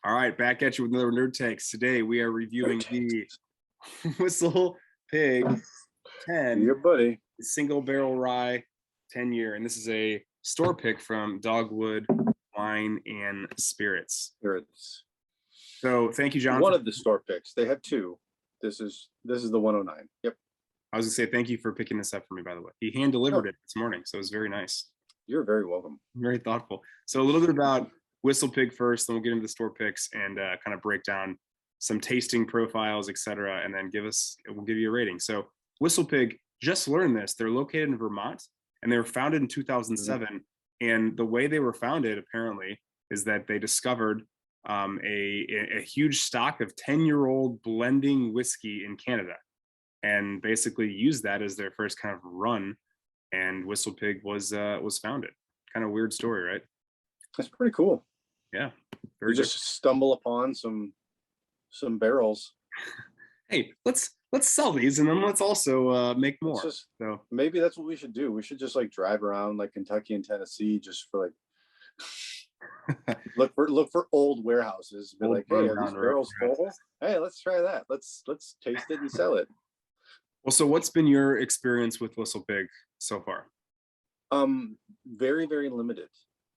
All right, back at you with another Nerd Takes. Today we are reviewing the Whistle Pig 10 Your buddy. Single Barrel Rye 10-year. And this is a store pick from Dogwood Wine and Spirits. So thank you, John. One of the store picks. They have two. This is the 109. Yep. I was gonna say thank you for picking this up for me, by the way. He hand delivered it this morning, so it was very nice. You're very welcome. Very thoughtful. So a little bit about Whistlepig first, then we'll get into the store picks and kind of break down some tasting profiles, etc., and then we'll give you a rating. So Whistlepig, just learned this. They're located in Vermont, and they were founded in 2007. Mm-hmm. And the way they were founded, apparently, is that they discovered a huge stock of 10-year-old blending whiskey in Canada, and basically used that as their first kind of run. And Whistlepig was founded. Kind of weird story, right? That's pretty cool. Yeah, you just stumble upon some barrels. Hey, let's sell these, and then let's also make more. So maybe that's what we should do. We should just like drive around like Kentucky and Tennessee, just for like look for old warehouses. Be like, hey, are these barrels full? Hey, let's try that. Let's taste it and sell it. Well, so what's been your experience with Whistlepig so far? Very, very limited.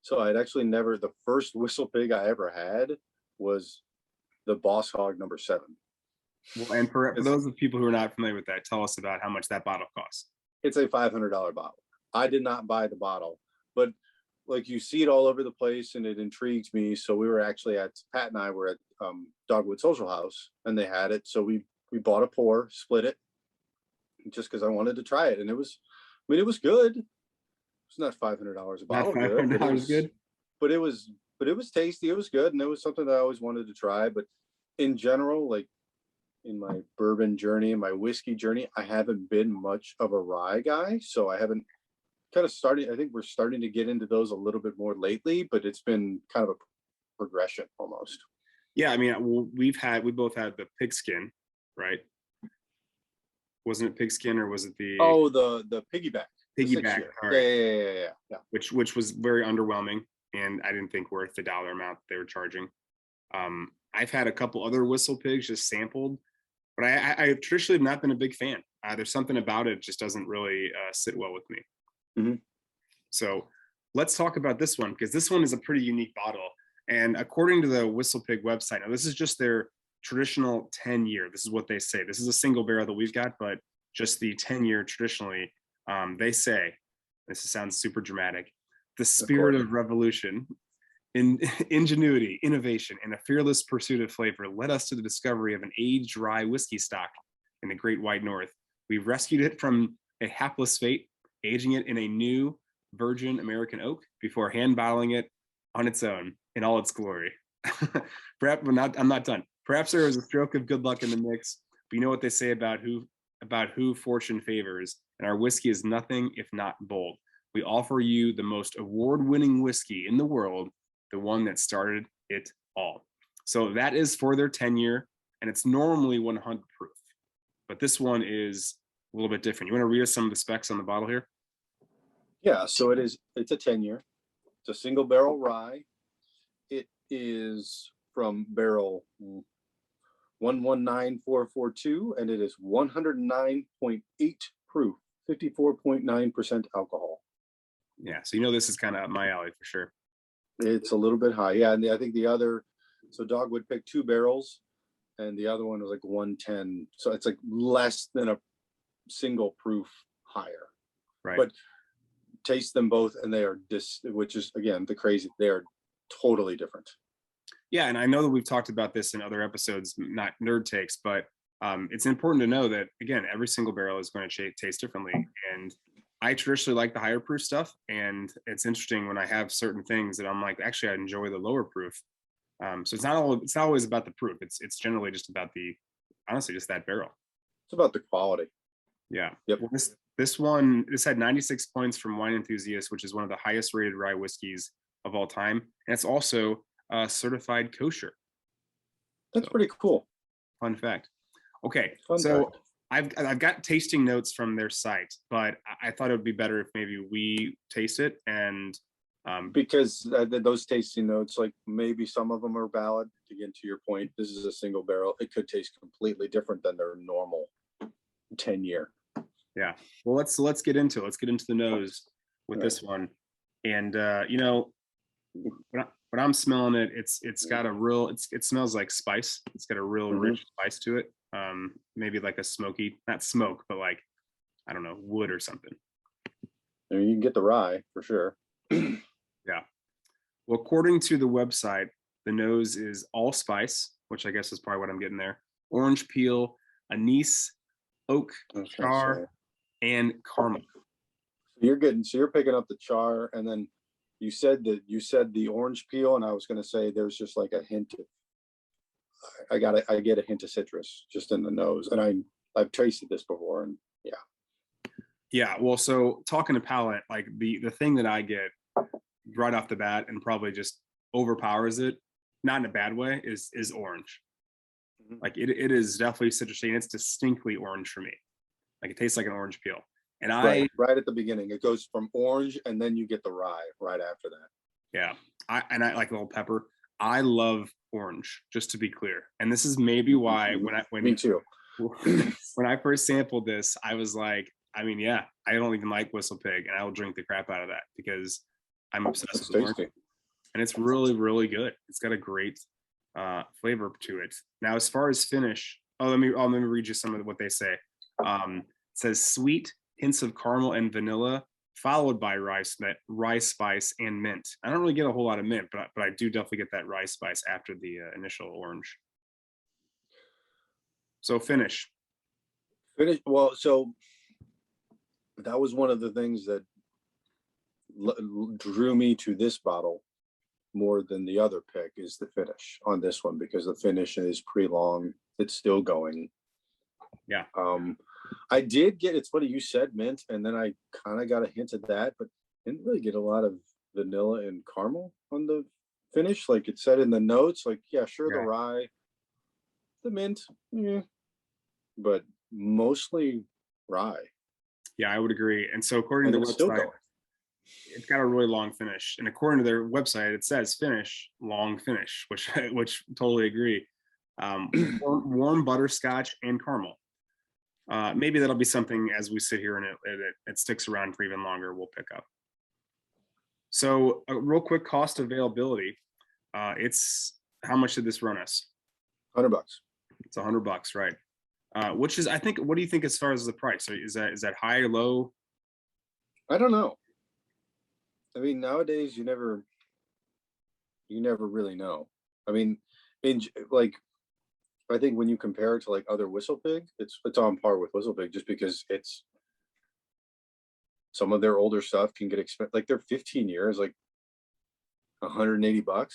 So I'd actually never, the first Whistlepig I ever had was the Boss Hog number 7. Well, and for those of people who are not familiar with that, tell us about how much that bottle costs. It's a $500 bottle. I did not buy the bottle, but like you see it all over the place and it intrigued me. So we were actually Pat and I were at Dogwood Social House and they had it. So we bought a pour, split it just because I wanted to try it. And it was good. It's not $500 a bottle. Good, but it was tasty. It was good, and it was something that I always wanted to try. But in general, like in my bourbon journey and my whiskey journey, I haven't been much of a rye guy. So I haven't kind of started. I think we're starting to get into those a little bit more lately, but it's been kind of a progression almost. Yeah, I mean, we both had the pigskin, right? Wasn't it pigskin or was it the the piggyback? Piggyback. All right. Yeah. Which was very underwhelming, and I didn't think worth the dollar amount they were charging. I've had a couple other Whistlepigs just sampled, but I traditionally have not been a big fan. There's something about it just doesn't really sit well with me. Mm-hmm. So let's talk about this one, because this one is a pretty unique bottle. And according to the Whistlepig website, now this is just their traditional 10-year. This is what they say. This is a single barrel that we've got, but just the 10-year traditionally. They say, this sounds super dramatic, the spirit of revolution, ingenuity, innovation, and a fearless pursuit of flavor led us to the discovery of an aged rye whiskey stock in the Great White North. We rescued it from a hapless fate, aging it in a new virgin American oak before hand bottling it on its own in all its glory. Perhaps I'm not done. Perhaps there was a stroke of good luck in the mix, but you know what they say about who fortune favors, and our whiskey is nothing if not bold. We offer you the most award-winning whiskey in the world, the one that started it all. So that is for their 10-year, and it's normally 100 proof, but this one is a little bit different. You want to read us some of the specs on the bottle here? Yeah, so it's a 10-year. It's a single barrel rye. It is from barrel 119442, and it is 109.8 proof, 54.9% alcohol. Yeah, so you know this is kind of up my alley for sure. It's a little bit high, yeah. And I think the other, so Dogwood picked 2 barrels, and the other one was like 110. So it's like less than a single proof higher. Right. But taste them both, and they are which is again the crazy. They are totally different. Yeah, and I know that we've talked about this in other episodes, not nerd takes, but it's important to know that, again, every single barrel is going to taste differently. And I traditionally like the higher proof stuff, and it's interesting when I have certain things that I'm like, actually, I enjoy the lower proof. So it's not always about the proof. It's generally just about honestly, just that barrel. It's about the quality. Yeah. Yep. Well, this had 96 points from Wine Enthusiast, which is one of the highest rated rye whiskeys of all time, and it's also certified kosher. That's pretty cool. Fun fact. Okay, Fun fact. I've got tasting notes from their site, but I thought it would be better if maybe we taste it and Because those tasting notes, like maybe some of them are valid. Again, to your point, this is a single barrel. It could taste completely different than their normal 10-year. Yeah. Well, let's get into it. Let's get into the nose with this one. And you know, when I'm smelling it, it's got a real it smells like spice. It's got a real rich spice to it. Maybe like a smoky, not smoke, but like I don't know, wood or something. I mean, you can get the rye for sure. Yeah. Well, according to the website, the nose is allspice, which I guess is probably what I'm getting there. Orange peel, anise, oak, char, and caramel. So you're picking up the char, and then you said the orange peel, and I was going to say there's just like a hint of I get a hint of citrus just in the nose, and I've tasted this before, and yeah. Well, so talking to palate, like the thing that I get right off the bat and probably just overpowers it, not in a bad way, is orange. Like it is definitely citrusy, and it's distinctly orange for me. Like it tastes like an orange peel. And right at the beginning, it goes from orange, and then you get the rye right after that. Yeah, I like a little pepper. I love orange, just to be clear. And this is maybe why Me too. When I first sampled this, I was like, I mean, yeah, I don't even like Whistlepig, and I will drink the crap out of that because I'm obsessed with orange. And it's really, really good. It's got a great flavor to it. Now, as far as finish, let me read you some of what they say. It says sweet, hints of caramel and vanilla, followed by rye spice and mint. I don't really get a whole lot of mint, but I do definitely get that rye spice after the initial orange. So finish. Well, so that was one of the things that drew me to this bottle more than the other pick, is the finish on this one, because the finish is pretty long. It's still going. Yeah. I did get, it's funny you said mint, and then I kind of got a hint of that, but didn't really get a lot of vanilla and caramel on the finish. Like it said in the notes, like, yeah, sure, the rye, the mint, but mostly rye. Yeah, I would agree. And so according to the website, it's got a really long finish. And according to their website, it says finish, long finish, which totally agree. Warm butterscotch and caramel. Maybe that'll be something as we sit here and it sticks around for even longer, we'll pick up. So a real quick cost availability. It's, how much did this run us? $100. It's $100, right? Which is, I think, what do you think as far as the price? Is that high or low? I don't know. I mean, nowadays you never really know. I mean, like, I think when you compare it to like other Whistlepig, it's on par with Whistlepig, just because it's some of their older stuff can get expensive. Like their 15 years, like $180.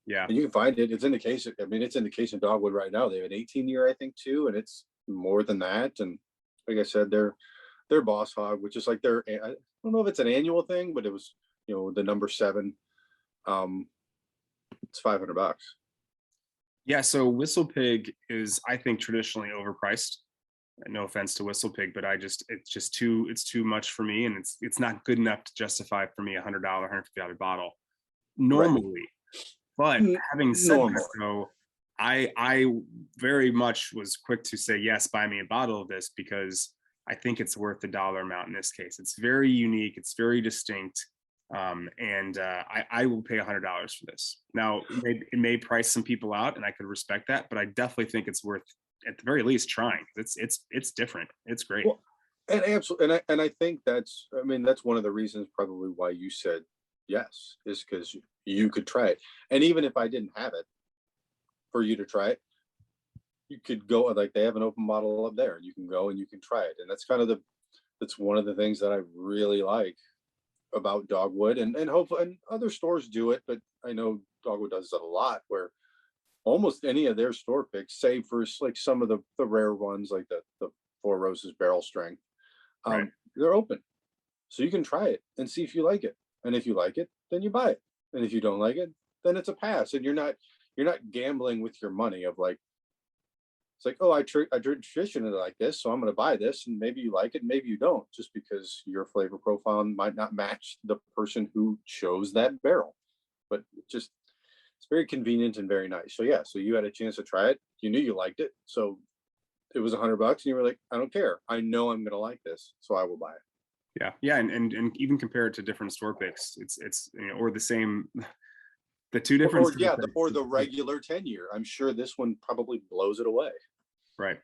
Yeah, and you can find it. It's in the case. I mean, it's in the case in Dogwood right now. They have an 18-year, I think, too, and it's more than that. And like I said, their Boss Hog, which is like I don't know if it's an annual thing, but it was, the number 7. It's $500. Yeah, so Whistlepig is, I think, traditionally overpriced. No offense to Whistlepig, but it's too much for me, and it's not good enough to justify for me $100, $150 bottle normally. Right. But having said that, though, I very much was quick to say yes, buy me a bottle of this, because I think it's worth the dollar amount in this case. It's very unique, it's very distinct. And I will pay $100 for this. Now, it may price some people out, and I could respect that, but I definitely think it's worth, at the very least, trying. It's different. It's great. Well, and absolutely, and I think that's one of the reasons probably why you said yes, is because you could try it. And even if I didn't have it for you to try it, you could go, like, they have an open bottle up there, and you can go and you can try it. And that's one of the things that I really like about Dogwood, and hopefully, and other stores do it, but I know Dogwood does it a lot, where almost any of their store picks, save for like some of the rare ones, like the Four Roses barrel strength, Right. They're open, so you can try it and see if you like it. And if you like it, then you buy it. And if you don't like it, then it's a pass. And you're not gambling with your money of like, It's like, oh, I traditionally like this, so I'm going to buy this, and maybe you like it, maybe you don't, just because your flavor profile might not match the person who chose that barrel. But it's very convenient and very nice. So yeah, so you had a chance to try it. You knew you liked it, so it was $100, and you were like, I don't care. I know I'm going to like this, so I will buy it. Yeah, and even compare it to different store picks. It's you know, or the same. The two different, or the regular 10-year. I'm sure this one probably blows it away. Right.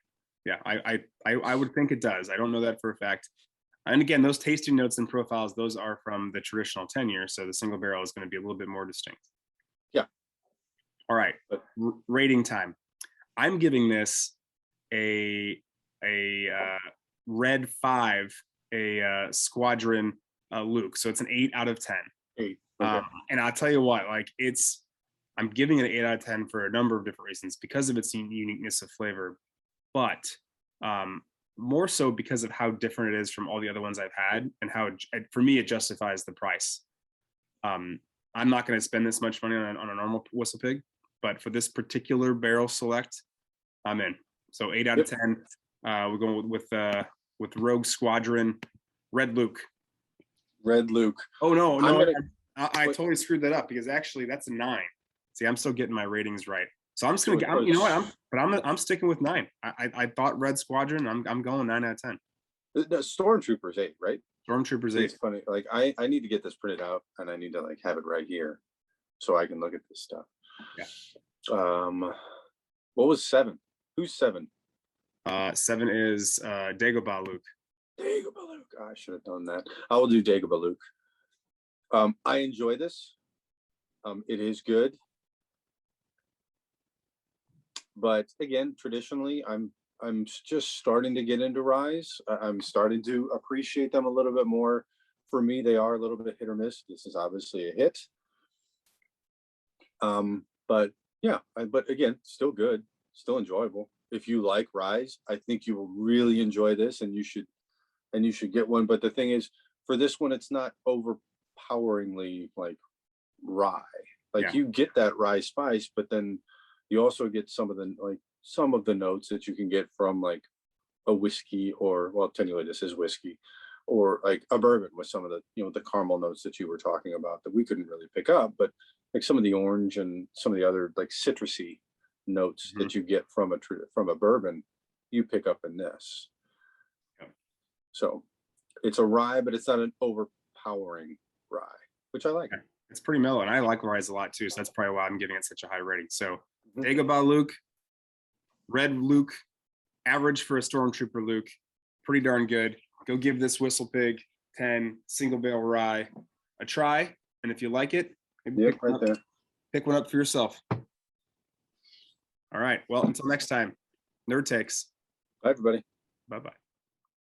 Yeah, I would think it does. I don't know that for a fact. And again, those tasting notes and profiles, those are from the traditional 10-year. So the single barrel is going to be a little bit more distinct. Yeah. All right. Rating time. I'm giving this a red 5, a Squadron Luke. So it's an 8 out of 10. 8. Okay. And I'll tell you what, like I'm giving it an 8 out of 10 for a number of different reasons, because of its uniqueness of flavor, but more so because of how different it is from all the other ones I've had, and how, for me, it justifies the price. I'm not going to spend this much money on a normal Whistlepig, but for this particular barrel select, I'm in. So 8 out of 10. We're going with Rogue Squadron Red Luke. Red Luke. Oh no, I totally screwed that up, because actually that's a 9. See, I'm still getting my ratings right. So I'm just gonna, you know what? I'm sticking with 9. I thought Red Squadron. I'm going 9 out of 10. The Stormtroopers 8, right? Stormtroopers 8. It's funny. Like I need to get this printed out, and I need to like have it right here, so I can look at this stuff. Yeah. What was 7? Who's 7? 7 is Dagobah Luke. Dagobah Luke. I should have done that. I will do Dagobah Luke. I enjoy this. It is good. But again, traditionally, I'm just starting to get into ryes. I'm starting to appreciate them a little bit more. For me, they are a little bit hit or miss. This is obviously a hit. But yeah, but again, still good, still enjoyable. If you like ryes, I think you will really enjoy this, and you should get one. But the thing is, for this one, it's not overpoweringly like rye. Like you get that rye spice, but then you also get some of the notes that you can get from like a whiskey, or, well, technically this is whiskey, or like a bourbon, with some of the, you know, the caramel notes that you were talking about that we couldn't really pick up, but like some of the orange and some of the other like citrusy notes that you get from a bourbon, you pick up in this. So it's a rye, but it's not an overpowering rye, which I like. It's pretty mellow, and I like ryes a lot too, so that's probably why I'm giving it such a high rating. So Dagobah Luke, Red Luke, average for a Stormtrooper Luke, pretty darn good. Go give this Whistlepig 10 single barrel rye a try, and if you like it, pick one up for yourself. All right, well, until next time, Nerd Takes. Bye, everybody. Bye-bye.